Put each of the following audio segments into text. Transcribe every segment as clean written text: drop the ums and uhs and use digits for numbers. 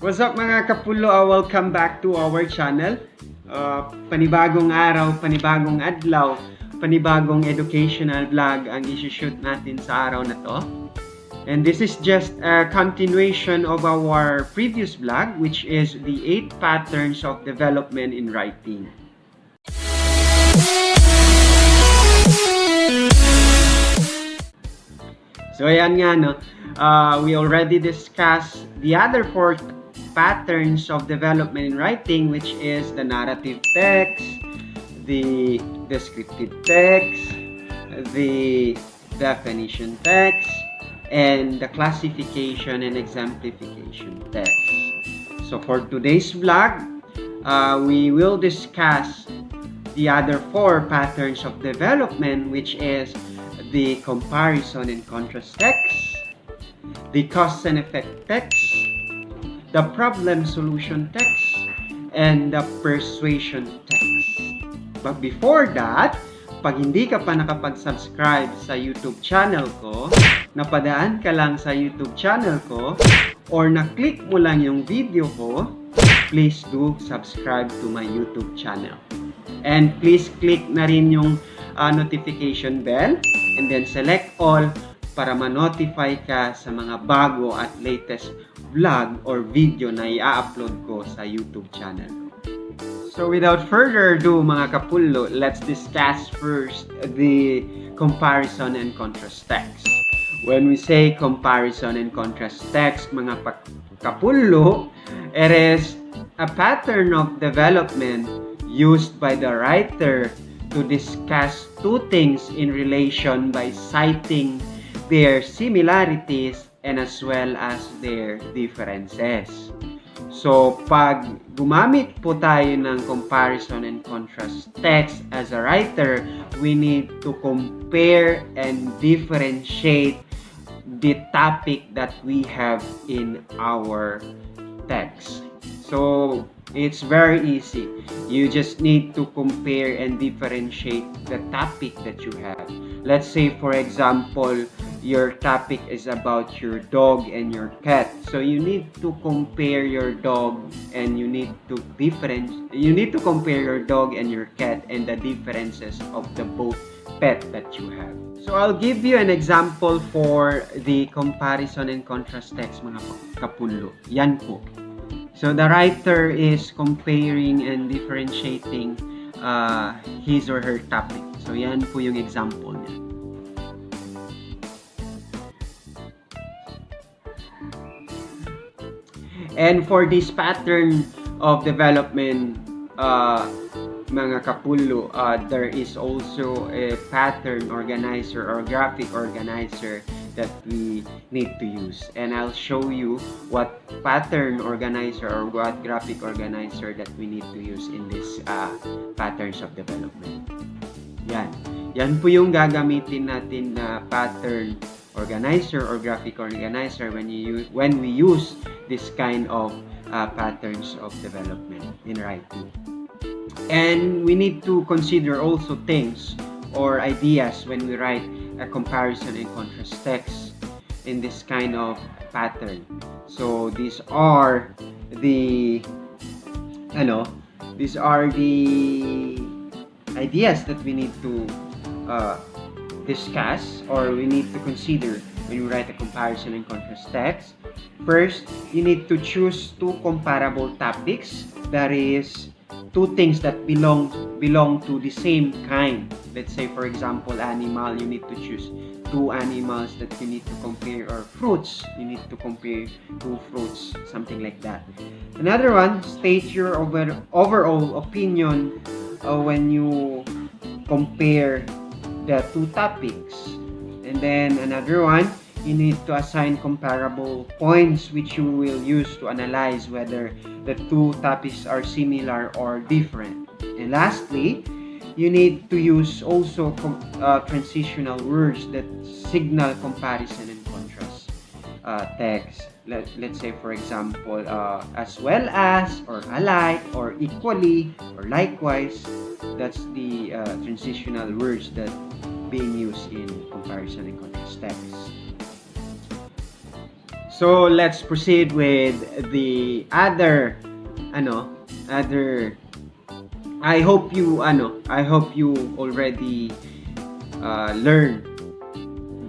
What's up mga kapulo? Welcome back to our channel. Panibagong araw, panibagong adlaw, panibagong educational vlog ang isi-shoot natin sa araw na to. And this is just a continuation of our previous vlog, which is the 8 patterns of development in writing. So ayan nga no, we already discussed the other 4 patterns of development in writing, which is the narrative text, the descriptive text, the definition text, and the classification and exemplification text. So for today's vlog, we will discuss the other 4 patterns of development, which is the comparison and contrast text, the cause and effect text, the problem solution text, and the persuasion text. But before that, pag hindi ka pa nakapag-subscribe sa YouTube channel ko, napadaan ka lang sa YouTube channel ko, or na-click mo lang yung video ko, please do subscribe to my YouTube channel. And please click na rin yung notification bell, and then select all para ma-notify ka sa mga bago at latest vlog or video na i-upload ko sa YouTube channel. So without further ado mga kapulo, let's discuss first the comparison and contrast text. When we say comparison and contrast text mga kapulo, it is a pattern of development used by the writer to discuss 2 things in relation by citing their similarities and as well as their differences. So, pag gumamit po tayo ng comparison and contrast text as a writer, we need to compare and differentiate the topic that we have in our text. So, it's very easy. You just need to compare and differentiate the topic that you have. Let's say, for example, your topic is about your dog and your cat. So you need to compare your dog and you need to compare your dog and your cat and the differences of the both pet that you have. So I'll give you an example for the comparison and contrast text mga kapulo. Yan po. So the writer is comparing and differentiating his or her topic. So yan po yung example niya. And for this pattern of development, mga kapulo, there is also a pattern organizer or graphic organizer that we need to use. And I'll show you what pattern organizer or what graphic organizer that we need to use in this patterns of development. Yan. Yan po yung gagamitin natin na pattern organizer or graphic organizer when we use this kind of patterns of development in writing. And we need to consider also things or ideas when we write a comparison and contrast text in this kind of pattern. So these are the ideas that we need to discuss or we need to consider when we write a comparison and contrast text. First, you need to choose 2 comparable topics. That is 2 things that belong to the same kind. Let's say for example animal, you need to choose 2 animals that you need to compare, or fruits, you need to compare 2 fruits, something like that. Another one, state your overall opinion when you compare the 2 topics. And then another one, you need to assign comparable points which you will use to analyze whether the 2 topics are similar or different. And lastly, you need to use also transitional words that signal comparison and contrast text. Let's say for example, as well as, or alike, or equally, or likewise. That's the transitional words that being used in comparison and contrast text. So let's proceed with the other other. I hope you already learned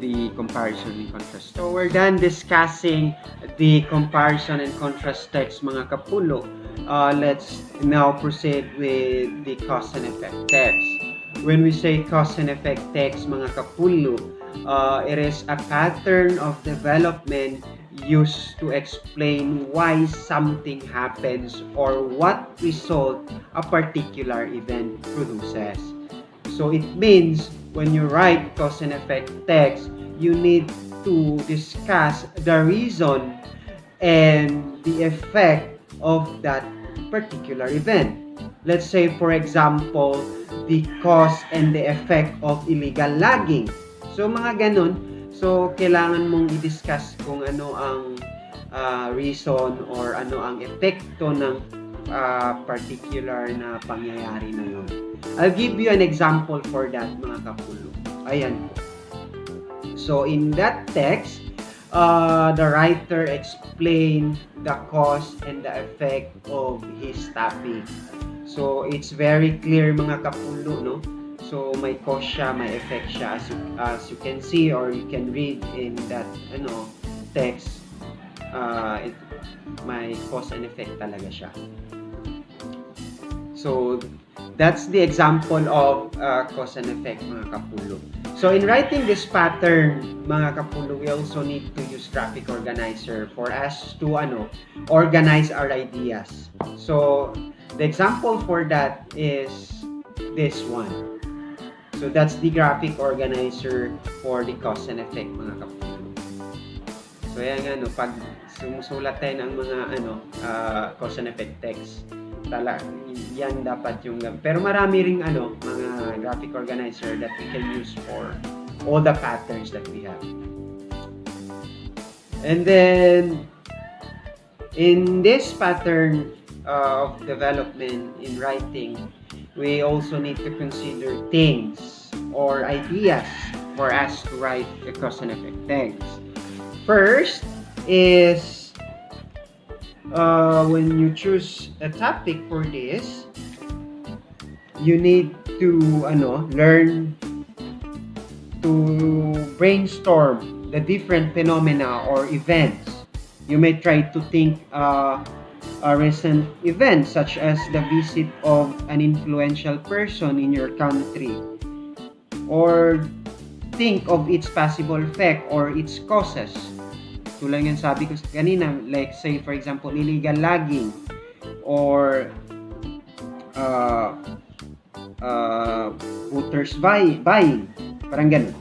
the comparison and contrast. So we're done discussing the comparison and contrast text, mga kapulo. Let's now proceed with the cause and effect text. When we say cause and effect text, mga kapulo, it is a pattern of development used to explain why something happens or what result a particular event produces. So it means when you write cause and effect text, you need to discuss the reason and the effect of that particular event. Let's say, for example, the cause and the effect of illegal logging. So, mga ganun. So, kailangan mong i-discuss kung ano ang reason or ano ang epekto ng particular na pangyayari na yun. I'll give you an example for that, mga kapulo. Ayan po. So, in that text, the writer explained the cause and the effect of his topic. So, it's very clear, mga kapulo, no? So, may cause siya, may effect siya. As you can see or you can read in that text, may cause and effect talaga siya. So, that's the example of cause and effect, mga kapulo. So, in writing this pattern, mga kapulo, we also need to use graphic organizer for us to organize our ideas. So, the example for that is this one. So, that's the graphic organizer for the cause and effect, mga kapulo. So, yan pag sumusulat tayo ng mga cause and effect text, yan dapat yung, pero marami ring mga graphic organizer that we can use for all the patterns that we have. And then in this pattern of development in writing, we also need to consider things or ideas for us to write a cause and effect text. First is when you choose a topic for this, you need to learn to brainstorm the different phenomena or events. You may try to think a recent event such as the visit of an influential person in your country, or think of its possible effect or its causes. Tulad ng sabi ko kanina, like say for example, illegal logging or voters buying. Parang ganun.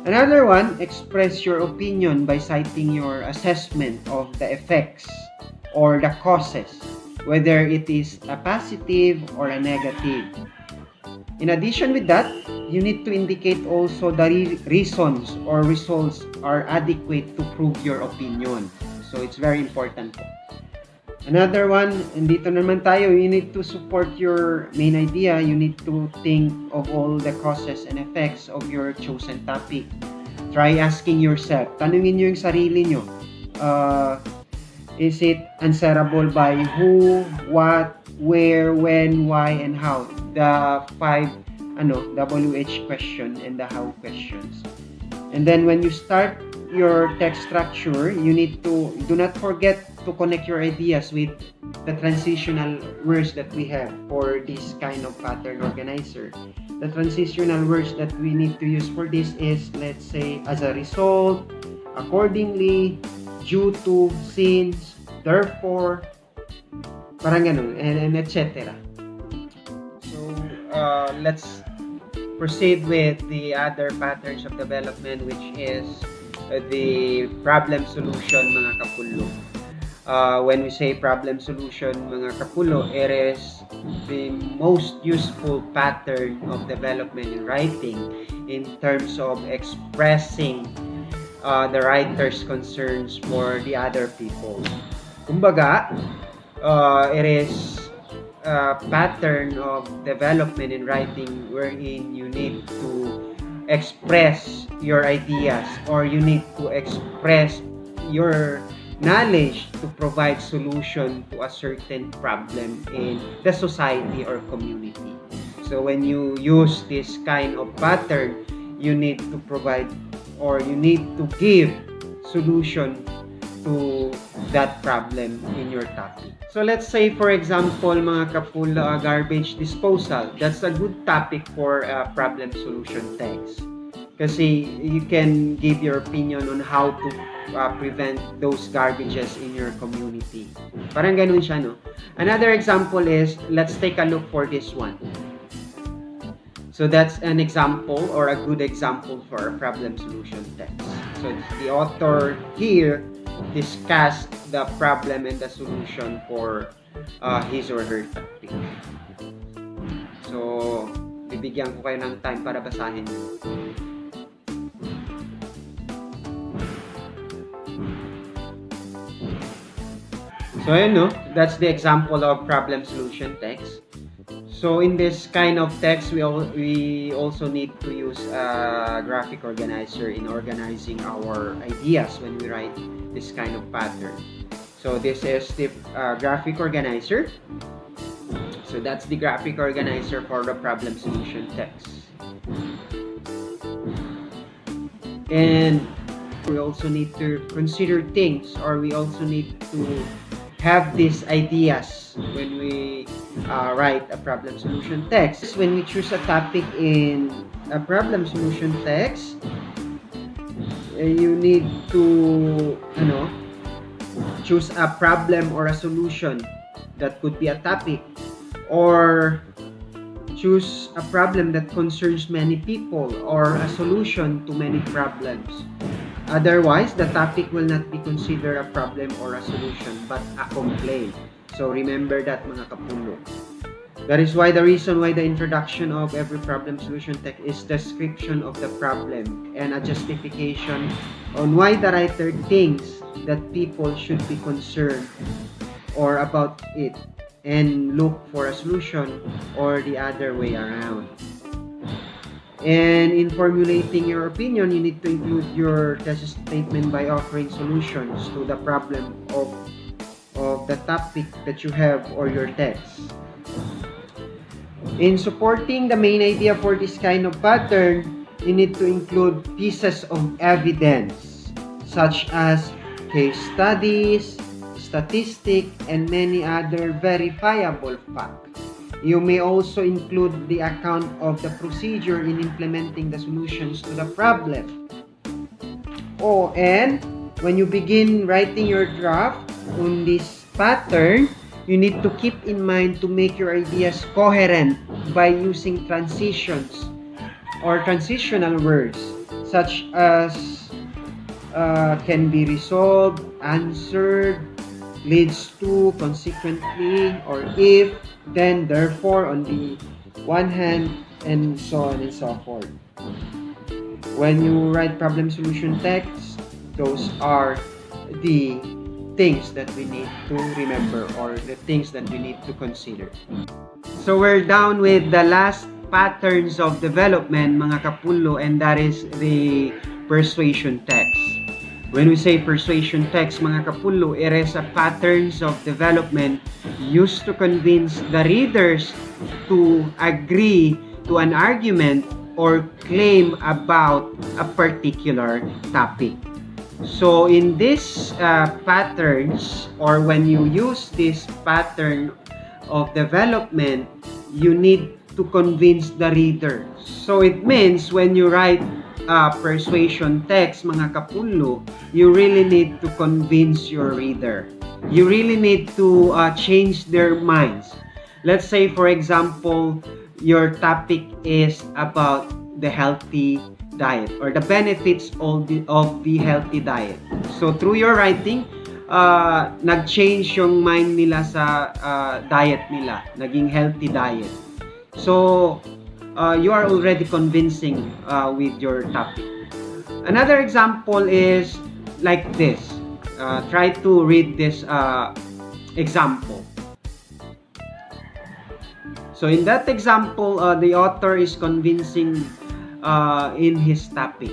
Another one, express your opinion by citing your assessment of the effects or the causes, whether it is a positive or a negative. In addition with that, you need to indicate also the reasons or results are adequate to prove your opinion. So, it's very important po. Another one, dito naman tayo, you need to support your main idea. You need to think of all the causes and effects of your chosen topic. Try asking yourself, tanungin nyo yung sarili nyo. Is it answerable by who, what, where, when, why, and how? The 5 WH question and the how questions. And then when you start your text structure, you need to do not forget to connect your ideas with the transitional words that we have for this kind of pattern organizer. The transitional words that we need to use for this is, let's say, as a result, accordingly, due to, since, therefore, parang ganun, and etc. So, let's proceed with the other patterns of development, which is the problem solution, mga kapulo. When we say problem solution, mga kapulo, it is the most useful pattern of development in writing in terms of expressing the writer's concerns for the other people. Kumbaga, it is a pattern of development in writing wherein you need to express your ideas or you need to express your knowledge to provide solution to a certain problem in the society or community. So when you use this kind of pattern, you need to provide or you need to give solution to that problem in your topic. So let's say for example mga kapul, garbage disposal. That's a good topic for problem solution text. Kasi you can give your opinion on how to prevent those garbages in your community. Parang ganun siya, no? Another example is, let's take a look for this one. So that's an example or a good example for a problem solution text. So the author here discussed the problem and the solution for his or her topic. So, bibigyan ko kayo ng time para basahin nyo. So, ayun, no? That's the example of problem solution text. So, in this kind of text, we also need to use a graphic organizer in organizing our ideas when we write this kind of pattern. So, this is the graphic organizer. So, that's the graphic organizer for the problem solution text. And we also need to consider things, or we also need to have these ideas when we write a problem solution text. When we choose a topic in a problem solution text, you need to choose a problem or a solution that could be a topic, or choose a problem that concerns many people or a solution to many problems. Otherwise, the topic will not be considered a problem or a solution, but a complaint. So remember that, mga kapulo. That is why the reason why the introduction of every problem solution text is description of the problem and a justification on why the writer thinks that people should be concerned or about it and look for a solution, or the other way around. And in formulating your opinion, you need to include your thesis statement by offering solutions to the problem of the topic that you have or your text. In supporting the main idea for this kind of pattern, you need to include pieces of evidence such as case studies, statistics, and many other verifiable facts. You may also include the account of the procedure in implementing the solutions to the problem. Oh, and when you begin writing your draft on this pattern, you need to keep in mind to make your ideas coherent by using transitions or transitional words such as can be resolved, answered, leads to, consequently, or if, then, therefore, on the one hand, and so on and so forth. When you write problem solution text, those are the things that we need to remember, or the things that we need to consider. So we're down with the last patterns of development, mga kapulo, and that is the persuasion text. When we say persuasion text, mga kapulo, it is a patterns of development used to convince the readers to agree to an argument or claim about a particular topic. So in this patterns, or when you use this pattern of development, you need to convince the reader. So it means when you write persuasion text, mga kapulo, you really need to convince your reader. You really need to change their minds. Let's say, for example, your topic is about the healthy diet or the benefits of the healthy diet. So through your writing, nag-change yung mind nila sa diet nila, naging healthy diet. So you are already convincing with your topic. Another example is like this. Try to read this example. So in that example, the author is convincing in his topic.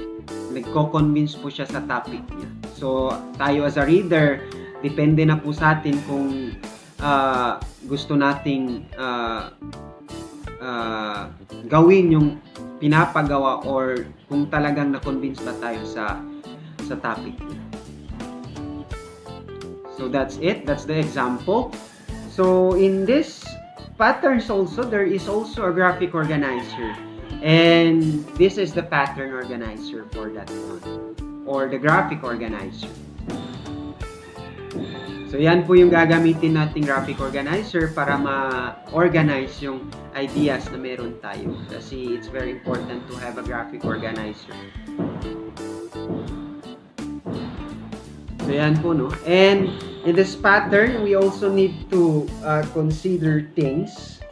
Nagko-convince po siya sa topic niya. So tayo as a reader, depende na po sa atin kung gusto nating gawin yung pinapagawa or kung talagang na-convince ba tayo sa topic. So that's it. That's the example. So in this patterns also, there is also a graphic organizer. And this is the pattern organizer for that one. Or the graphic organizer. So yan po yung gagamitin nating graphic organizer para ma-organize yung ideas na meron tayo. Kasi it's very important to have a graphic organizer. So yan po, no? And in this pattern, we also need to consider things,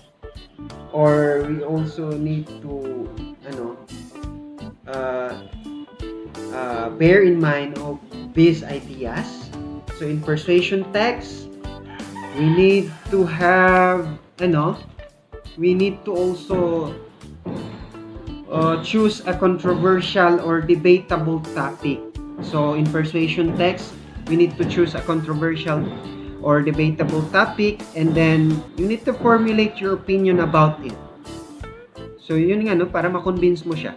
or we also need to bear in mind of these ideas. So in persuasion text, we need to have, we need to also choose a controversial or debatable topic. So in persuasion text, we need to choose a controversial or debatable topic, and then you need to formulate your opinion about it. So yun nga, no, para ma-convince mo siya.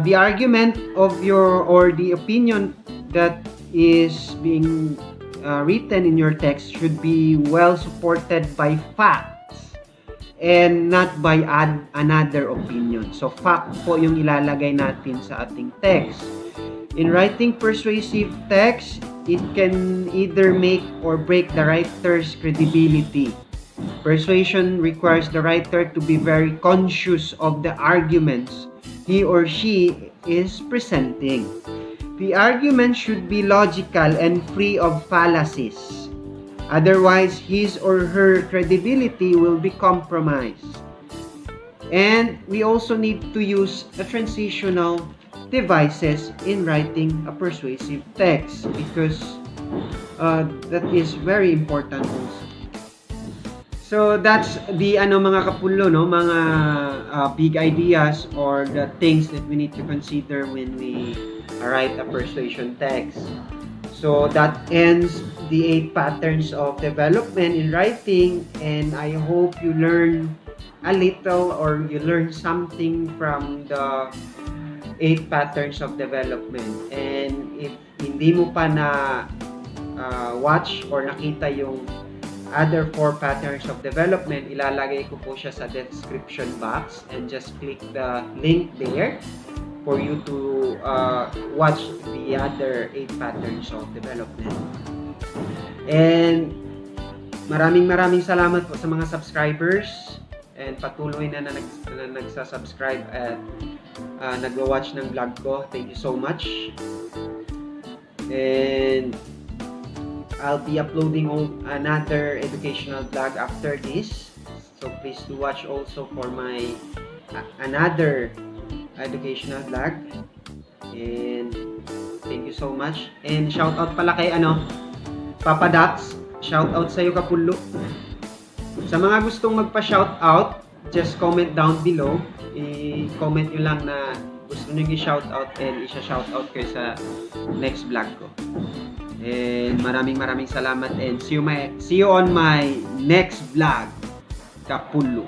The argument of your, or the opinion that is being written in your text should be well supported by facts and not by another opinion. So fact po yung ilalagay natin sa ating text. In writing persuasive text, it can either make or break the writer's credibility. Persuasion requires the writer to be very conscious of the arguments he or she is presenting. The argument should be logical and free of fallacies. Otherwise, his or her credibility will be compromised. And we also need to use a transitional devices in writing a persuasive text, because that is very important also. So that's the mga kapulo, no, mga big ideas or the things that we need to consider when we write a persuasion text. So that ends the 8 patterns of development in writing, and I hope you learn a little or you learn something from the 8 patterns of development. And if hindi mo pa na watch or nakita yung other 4 patterns of development, ilalagay ko po siya sa description box, and just click the link there for you to watch the other 8 patterns of development. And maraming salamat po sa mga subscribers and patuloy na nagsasubscribe at nagwa-watch ng vlog ko. Thank you so much. And I'll be uploading another educational vlog after this. So please do watch also for my another educational vlog. And thank you so much. And shout out pala kay Papa Dax. Shout out sa iyo, Kapulo. Sa mga gustong magpa-shout out, just comment down below. I-comment nyo lang na gusto nyo i-shout out, and i-shout out kayo sa next vlog ko. And maraming salamat, and see you on my next vlog, Kapulo.